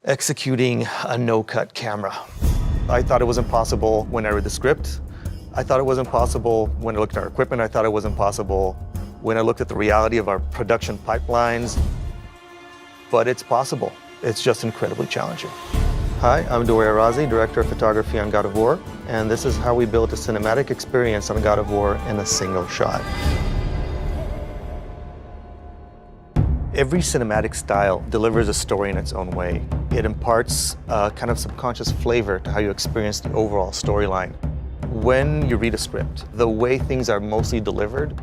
Executing a no-cut camera. I thought it was impossible when I read the script. I thought it was impossible when I looked at our equipment. I thought it was impossible when I looked at the reality of our production pipelines. But it's possible. It's just incredibly challenging. Hi, I'm Dwayne Arazi, Director of Photography on God of War, and this is how we built a cinematic experience on God of War in a single shot. Every cinematic style delivers a story in its own way. It imparts a kind of subconscious flavor to how you experience the overall storyline. When you read a script, the way things are mostly delivered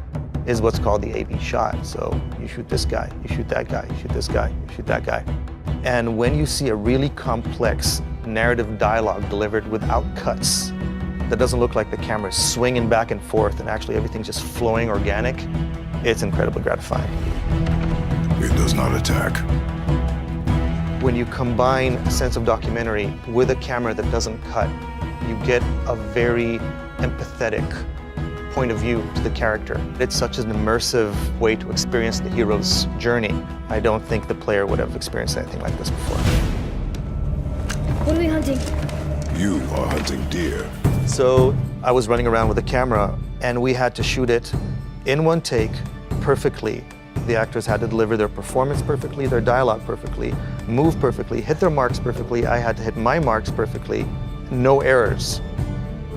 is what's called the A-B shot. So you shoot this guy, you shoot that guy, you shoot this guy, you shoot that guy. And when you see a really complex narrative dialogue delivered without cuts, that doesn't look like the camera's swinging back and forth and actually everything's just flowing organic, it's incredibly gratifying. It does not attack. When you combine a sense of documentary with a camera that doesn't cut, you get a very empathetic point of view to the character. It's such an immersive way to experience the hero's journey. I don't think the player would have experienced anything like this before. What are we hunting? You are hunting deer. So I was running around with a camera and we had to shoot it in one take perfectly. The actors had to deliver their performance perfectly, their dialogue perfectly, move perfectly, hit their marks perfectly. I had to hit my marks perfectly, no errors.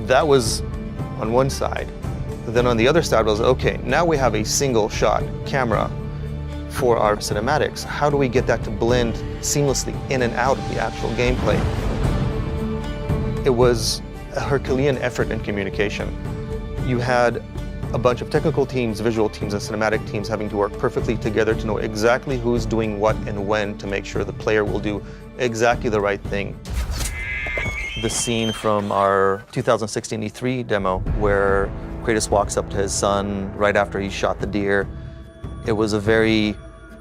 That was on one side. Then on the other side was, okay, now we have a single shot camera for our cinematics. How do we get that to blend seamlessly in and out of the actual gameplay? It was a Herculean effort in communication. You had a bunch of technical teams, visual teams, and cinematic teams having to work perfectly together to know exactly who's doing what and when to make sure the player will do exactly the right thing. The scene from our 2016 E3 demo where Kratos walks up to his son right after he shot the deer, it was a very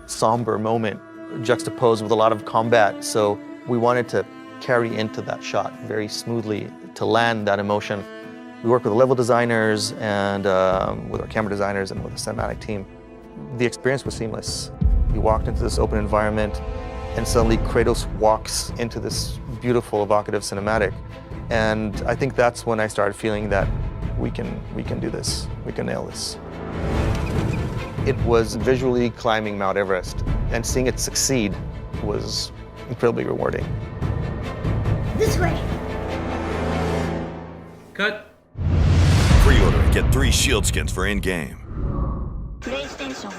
somber moment, juxtaposed with a lot of combat, so we wanted to carry into that shot very smoothly to land that emotion. We worked with the level designers and with our camera designers and with the cinematic team. The experience was seamless. You walked into this open environment and suddenly Kratos walks into this beautiful, evocative cinematic. And I think that's when I started feeling that we can do this, we can nail this. It was visually climbing Mount Everest, and seeing it succeed was incredibly rewarding. This way. Cut. Pre-order and get 3 shield skins for in-game. PlayStation.